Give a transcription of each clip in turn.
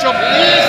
24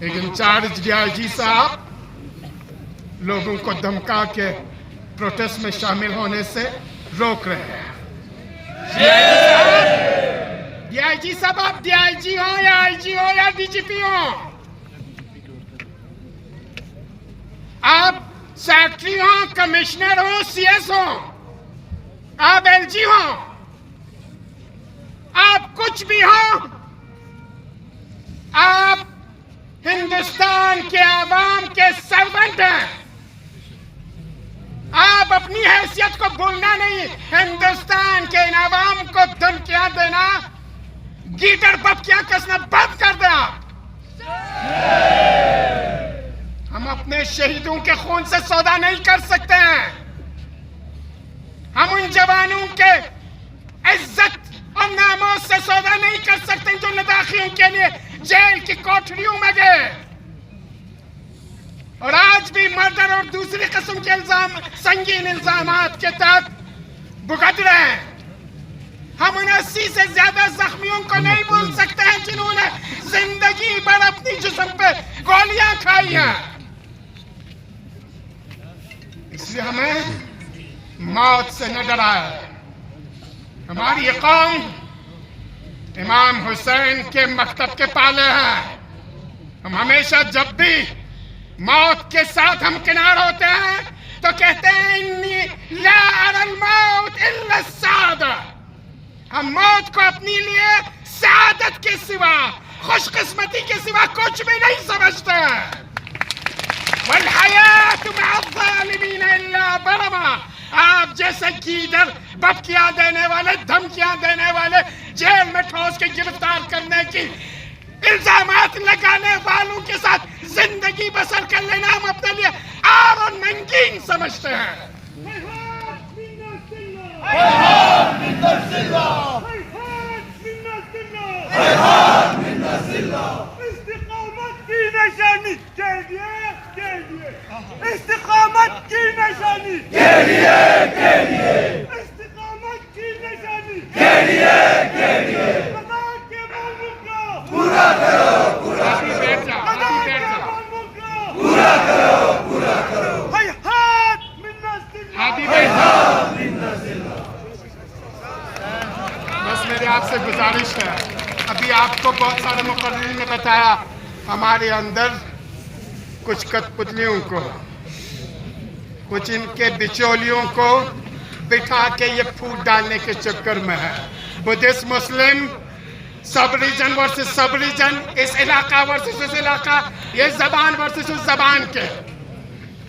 ایک incharge D I جی صاحب لوگوں کو دھمکا کے پروٹیسٹ میں شامل ہونے سے روک رہے ہیں۔ ڈی آئی جی صاحب، آپ ڈی آئی جی ہوں یا آئی جی ہوں یا ڈی جی پی ہوں، آپ سیکٹری ہوں، کمشنر ہوں، سی ایس ہوں، آپ ایل جی ہوں، آپ کچھ بھی ہوں، آپ ہندوستان کے عوام کے سرونٹ ہیں۔ آپ اپنی حیثیت کو بھولنا نہیں، ہندوستان کے ان عوام کو دھمکیاں دینا، گیٹر بپکیاں کسنا بند کر دیں آپ۔ ہم اپنے شہیدوں کے خون سے سودا نہیں کر سکتے ہیں، ہم ان جوانوں کے عزت اور ناموس سے سودا نہیں کر سکتے جو لداخیوں کے لیے جیل کی کوٹھریوں میں گئے اور آج بھی مرڈر اور دوسری قسم کے سنگین الزامات کے تحت بھگت رہے ہیں۔ ہم ان 80 سے زیادہ زخمیوں کو نہیں بھول سکتے ہیں جنہوں نے زندگی بھر اپنی جسم پہ گولیاں کھائی ہیں۔ اس لیے ہمیں موت سے نہ ڈرائے۔ ہماری یہ قوم امام حسین کے مکتب کے پالے ہیں۔ ہم ہمیشہ جب بھی موت کے ساتھ ہم کنار ہوتے ہیں تو کہتے ہیں انی لا اری الموت الا السعادہ۔ ہم موت کو اپنی لیے سعادت کے سوا، خوش قسمتی کے سوا کچھ بھی نہیں سمجھتے ہیں۔ والحیات مع الظالمین الا برما۔ آپ جیسے گیدڑ بپکیاں دینے والے، دھمکیاں دینے والے، جیل میں ٹھوس کے گرفتار کرنے کی الزامات لگانے والوں کے ساتھ زندگی بسر کر لینا ہم اپنے لیے آر اور ننگین سمجھتے ہیں۔ استقامت کی نشانی کے لیے، استقامت کی نشانی کے لیے، استقامت کی نشانی کے لیے، لداخ کے ماموں کا پورا کرو، پورا کرو، لداخ کے ماموں کا پورا کرو، پورا کرو۔ ہیہات من نصر اللہ۔ بس میری آپ سے گزارش ہے، ابھی آپ کو بہت سارے مقررین نے بتایا ہمارے اندر کچھ کٹ پتلیوں کو، کچھ ان کے بچولیوں کو بٹھا کے یہ پھوٹ ڈالنے کے چکر میں ہے۔ بدھسٹ مسلم، سب ریجن ورسز سب ریجن، اس علاقہ ورسز اس علاقہ، یہ زبان ورسز اس زبان کے۔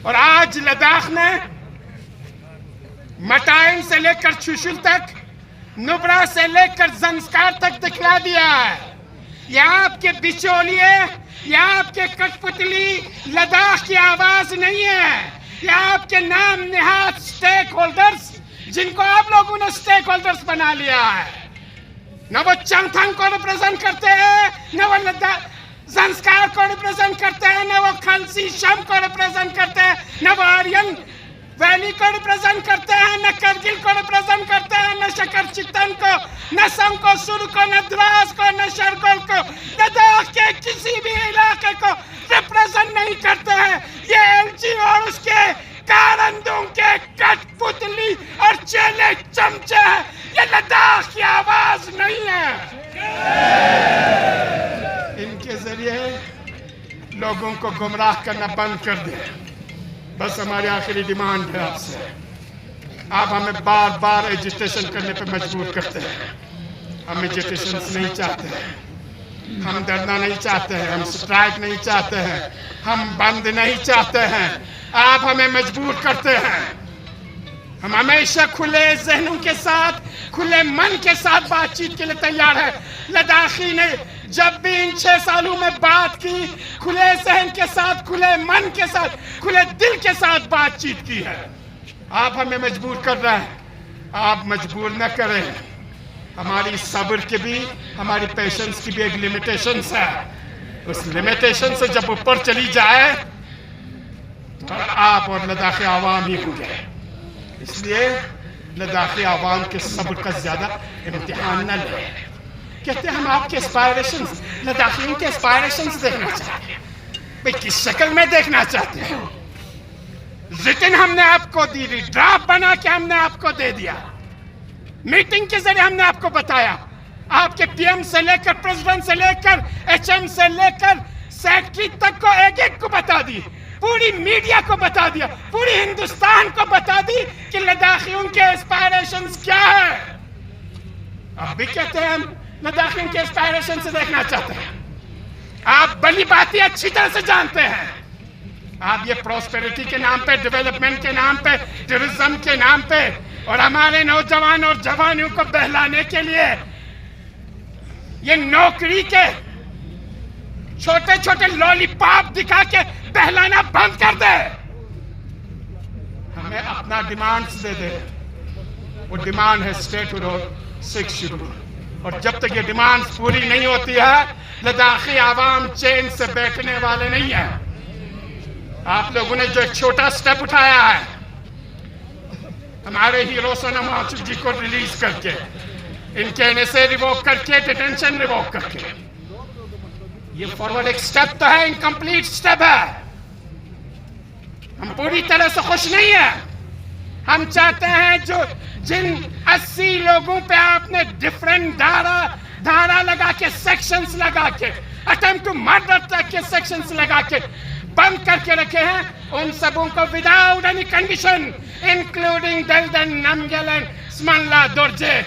اور آج لداخ نے مٹائن سے لے کر چوشل تک، نبرا سے لے کر زنسکار تک دکھلا دیا ہے۔ یہ آپ کے بچولیے، یہ آپ کے کٹ پتلی لداخ کی آواز نہیں ہے، یہ آپ کے نام نہاد سٹیک ہولڈرز جن کو آپ لوگوں نے سٹیک ہولڈرز بنا لیا ہے، نہ وہ چنگتھنگ کو ریپریزنٹ کرتے ہیں، نہ وہ زنسکار کو ریپریزنٹ کرتے ہیں، نہ وہ کھلسی شم کو ریپریزنٹ کرتے ہیں، نہ وہ آرین ویلی کو ریپریزنٹ کرتے ہیں، نہ کرگل کو ریپریزنٹ کرتے ہیں، نہ شکر چتن کو، نہ سنگ کو، سر کو، نہ دراز کو، نہ شرگل کو، لداخ کے کسی بھی علاقے کو ریپریزنٹ نہیں کرتے ہیں۔ یہ ایل جی اور اس کے کارندوں کے کٹ پتلی اور چیلے چمچے ہیں، یہ لداخ کی آواز نہیں ہے۔ ان کے ذریعے لوگوں کو گمراہ کرنا بند کر دیں۔ بس ہماری آخری ڈیمانڈ ہے آپ سے، آپ ہمیں بار بار ایجیٹیشن کرنے پہ مجبور کرتے ہیں۔ ہم ایجیٹیشنز نہیں چاہتے ہیں، ہم ڈرنا نہیں چاہتے ہیں، ہم سٹرائک نہیں چاہتے ہیں، ہم بند نہیں چاہتے ہیں، آپ ہمیں مجبور کرتے ہیں۔ ہم ہمیشہ کھلے ذہنوں کے ساتھ، کھلے من کے ساتھ بات چیت کے لیے تیار ہیں۔ لداخی نے جب بھی ان 6 سالوں میں بات کی، کھلے ذہن کے ساتھ، کھلے من کے ساتھ، کھلے دل کے ساتھ بات چیت کی ہے۔ آپ ہمیں مجبور کر رہے ہیں، آپ مجبور نہ کریں۔ ہماری صبر کی بھی، ہماری پیشنس کی بھی ایک لیمیٹیشنز ہے۔ اس لیمیٹیشن سے جب اوپر چلی جائے تو آپ اور لداخی عوام ہی ہوں گے۔ اس لیے لداخی عوام کے صبر کا زیادہ امتحان نہ لیں۔ کہتے ہیں ہم آپ کے اسپائریشنز، لداخیوں کے اسپائریشنز دیکھنا چاہتے ہیں۔ کس شکل میں دیکھنا چاہتے ہیں؟ ریٹن ہم نے آپ کو دی، ڈرافٹ بنا کے ہم نے آپ کو دے دیا، میٹنگ کے ذریعے ہم نے آپ کو بتایا، آپ کے پی ایم سے لے کر پریزیڈنٹ سے لے کر ایچ ایم سے لے کر سیکٹری تک کو ایک ایک کو بتا دی، پوری میڈیا کو بتا دیا، پوری ہندوستان کو بتا دی کہ لداخیوں کے اسپائریشنز کیا ہے۔ آپ بھی کہتے ہیں ہم لداخیوں کے اسپائریشن سے دیکھنا چاہتے ہیں۔ آپ بلی باتیں اچھی طرح سے جانتے ہیں۔ آپ یہ پروسپیرٹی کے نام پہ، ڈیولپمنٹ کے نام پہ، ٹورزم کے نام پہ اور ہمارے نوجوان اور جوانوں کو بہلانے کے لیے یہ نوکری کے چھوٹے چھوٹے لالی پاپ دکھا کے بہلانا بند کر دے۔ ہمیں اپنا ڈیمانڈز دے دے۔ وہ ڈیمانڈ ہے اسٹیٹ ہڈ 6 شیڈول، اور جب تک یہ ڈیمانڈز پوری نہیں ہوتی ہے لداخی عوام چین سے بیٹھنے والے نہیں ہیں۔ آپ لوگوں نے جو ایک چھوٹا سٹیپ اٹھایا ہے ہمارے ہیرو سونم وانگچک جی کو ریلیز کر کے، ان کے این ایس اے ریووک کر کے، ڈیٹینشن ریووک کر کے، یہ فارورڈ ایک سٹیپ تو ہے، انکمپلیٹ سٹیپ ہے۔ ہم پوری طرح سے خوش نہیں ہیں۔ ہم چاہتے ہیں جن 80 لوگوں پہ آپ نے ڈیفرنٹ دھارا لگا کے، سیکشنز لگا کے، اٹیمپٹ ٹو مرڈر تک کے سیکشنز لگا کے بند کر کے رکھے ہیں، ان سبوں کو وداؤٹ اینی کنڈیشن انکلوڈنگ دلدن نمگیل اسمنلا دورجے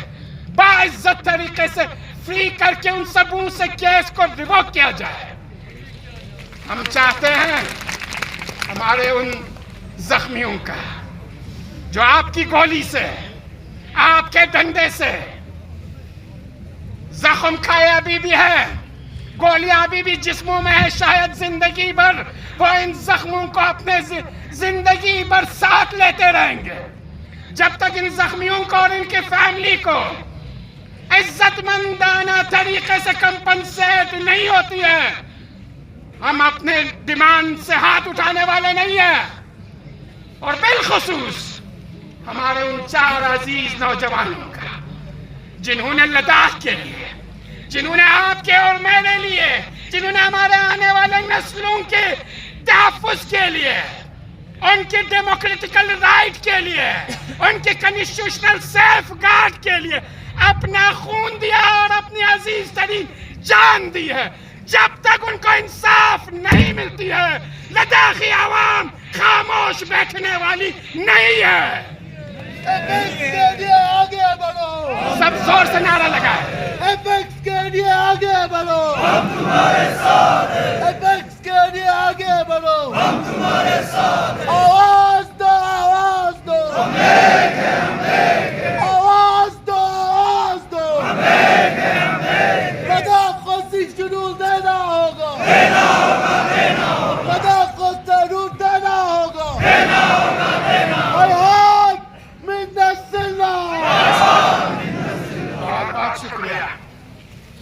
باعزت طریقے سے فری کر کے ان سبوں سے کیس کو ریووک کیا جائے۔ ہم چاہتے ہیں ہمارے ان زخمیوں کا جو آپ کی گولی سے، آپ کے ڈنڈے سے زخم کھائے ابھی بھی ہے، گولیاں ابھی بھی جسموں میں ہے، شاید زندگی بھر وہ ان زخموں کو اپنے زندگی بھر ساتھ لیتے رہیں گے جب تک ان زخمیوں کو اور ان کے فیملی کو عزت مندانہ طریقے سے کمپنسیٹ نہیں ہوتی ہے۔ ہم اپنے ڈیمانڈ سے ہاتھ اٹھانے والے نہیں ہیں، اور بالخصوص ہمارے ان 4 عزیز نوجوانوں کا جنہوں نے لداخ کے لیے، جنہوں نے آپ کے اور میرے لیے، جنہوں نے ہمارے آنے والے نسلوں کے تحفظ کے لیے، ان کے ڈیموکریٹیکل رائٹ کے لیے، ان کے کنسٹیٹیوشنل سیف گارڈ کے لیے اپنا خون دیا اور اپنی عزیز ترین جان دی ہے، جب تک ان کو انصاف نہیں ملتی ہے لداخی عوام خاموش بیٹھنے والی نہیں ہے۔ آگے بڑھو، سب زور سے نعرہ لگائے، ایپیکس کے لیے آگے بڑھو، ہم تمہارے ساتھ ہیں، ایپیکس کے لیے آگے بڑھو، ہم تمہارے ساتھ ہیں، آواز دو، آواز دو، ہم ایک ہیں، ہم ایک ہیں، آواز دو، آواز دو، ہم ایک ہیں، ہم ایک ہیں، لداخ کو 6 شیڈول دینا ہوگا، دینا ہوگا، دینا ہوگا، لداخ کو ضرور دینا ہوگا، دینا ہوگا، دینا ہوگا۔ بہت شکریہ،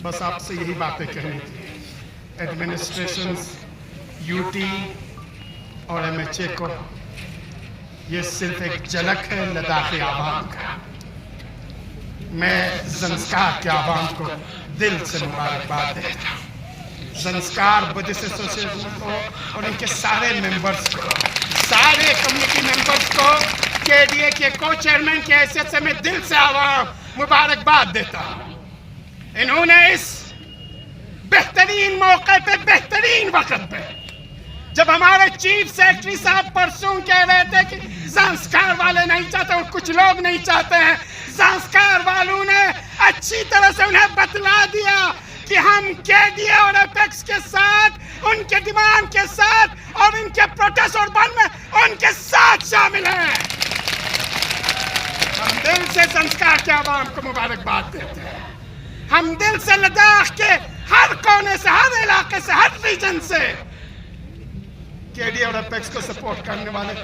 بس آپ سے یہی باتیں کہنی تھی۔ ایڈمنسٹریشنز، یو ٹی اور ایم ایچ اے کو یہ صرف ایک جھلک ہے لداخی عوام کا۔ میں زنسکار کے عوام کو دل سے مبارکباد دیتا ہوں، زنسکار بدھسٹ ایسوسیشن کو اور ان کے سارے ممبرز کو، سارے کمیونٹی ممبرز کو، کے ڈی اے کے کو چیئرمین کی حیثیت سے میں دل سے عوام مبارکباد دیتا ہوں۔ انہوں نے اس بہترین موقع پہ، بہترین وقت پہ، جب ہمارے چیف سیکرٹری صاحب پرسوں کہہ رہے تھے کہ زنسکار والے نہیں چاہتے اور کچھ لوگ نہیں چاہتے ہیں، زنسکار والوں نے اچھی طرح سے انہیں بتلا دیا کہ ہم کے ڈی اے اور ایپیکس کے ساتھ، ان کے ڈیمانڈ کے ساتھ اور ان کے پروٹیسٹ اور بند میں ان کے ساتھ شامل ہیں۔ ہم دل سے زنسکار کے عوام کو مبارکباد دیتے ہیں، ہم دل سے لداخ کے ہر کونے سے، ہر علاقے سے، ہر ریجن سے کے ڈی اے اور ایپیکس کو سپورٹ کرنے والے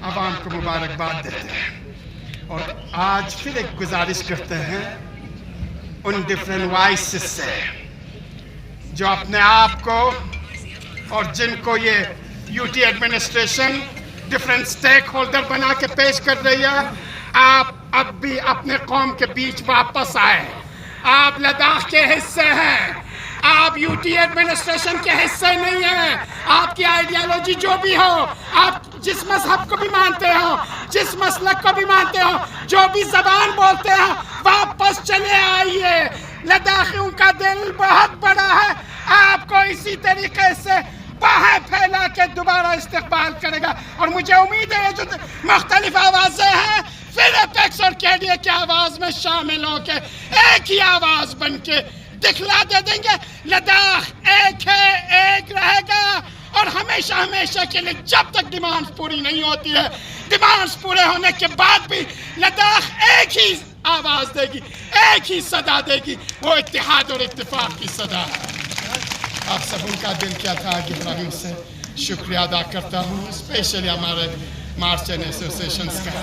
عوام کو مبارکباد دیتے ہیں، اور آج پھر ایک گزارش کرتے ہیں ان ڈفرینٹ وائسز سے جو اپنے آپ کو اور جن کو یہ یو ٹی ایڈمنسٹریشن ڈفرینٹ سٹیک ہولڈر بنا کے پیش کر رہی ہے۔ آپ اب بھی اپنے قوم کے بیچ واپس آئے، آپ لداخ کے حصے ہیں، آپ یو ٹی ایڈمنسٹریشن کے حصے نہیں ہیں. آپ کی آئیڈیالوجی جو بھی ہو, آپ جس مذہب کو بھی مانتے ہو, جس مسلک کو بھی مانتے ہو, جو بھی زبان بولتے ہو, واپس چلے آئیے. لداخیوں کا دل بہت بڑا ہے, آپ کو اسی طریقے سے باہیں پھیلا کے دوبارہ استقبال کرے گا. اور مجھے امید ہے جو مختلف آوازیں ہیں پھر اپیکس اور کے ڈی اے کی آواز میں شامل ہو کے ایک ہی آواز بن کے دکھلا دے دیں گے. لداخ ایک ہے, ایک رہے گا, اور ہمیشہ ہمیشہ کے لیے. جب تک ڈیمانڈز پوری نہیں ہوتی ہے, ڈیمانڈز پورے ہونے کے بعد بھی لداخ ایک ہی آواز دے گی, ایک ہی صدا دے گی, وہ اتحاد اور اتفاق کی صدا. آپ سب ان کا دل کیا تھا کہ ابراہیم سے شکریہ ادا کرتا ہوں, اسپیشلی ہمارے مارچین ایسوسیشنز کا.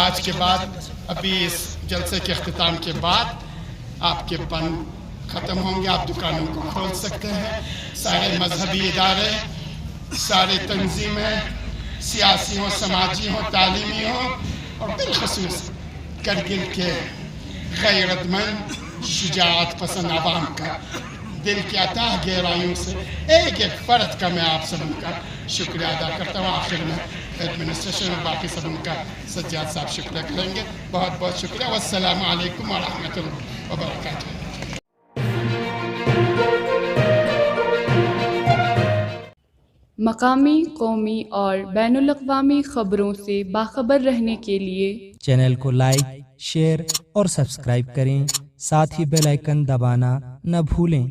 آج کے بعد ابھی اس جلسے کے اختتام کے بعد آپ کے بند ختم ہوں گے, آپ دکانوں کو کھول سکتے ہیں. سارے مذہبی ادارے, سارے تنظیمیں, سیاسی ہوں, سماجی ہوں, تعلیمی ہوں, اور بالخصوص کرگل کے غیرت مند, شجاعت پسند عوام کا دل کی اتاہ گہرائیوں سے ایک ایک فرد کا میں آپ سب کا شکریہ ادا کرتا ہوں. آخر میں ایڈمنسٹریشن اور باقی سب ان کا سجاد صاحب شکریہ کریں گے. بہت بہت شکریہ. والسلام علیکم ورحمۃ اللہ وبرکاتہ. مقامی, قومی اور بین الاقوامی خبروں سے باخبر رہنے کے لیے چینل کو لائک, شیئر اور سبسکرائب کریں. ساتھ ہی بیل آئیکن دبانا نہ بھولیں.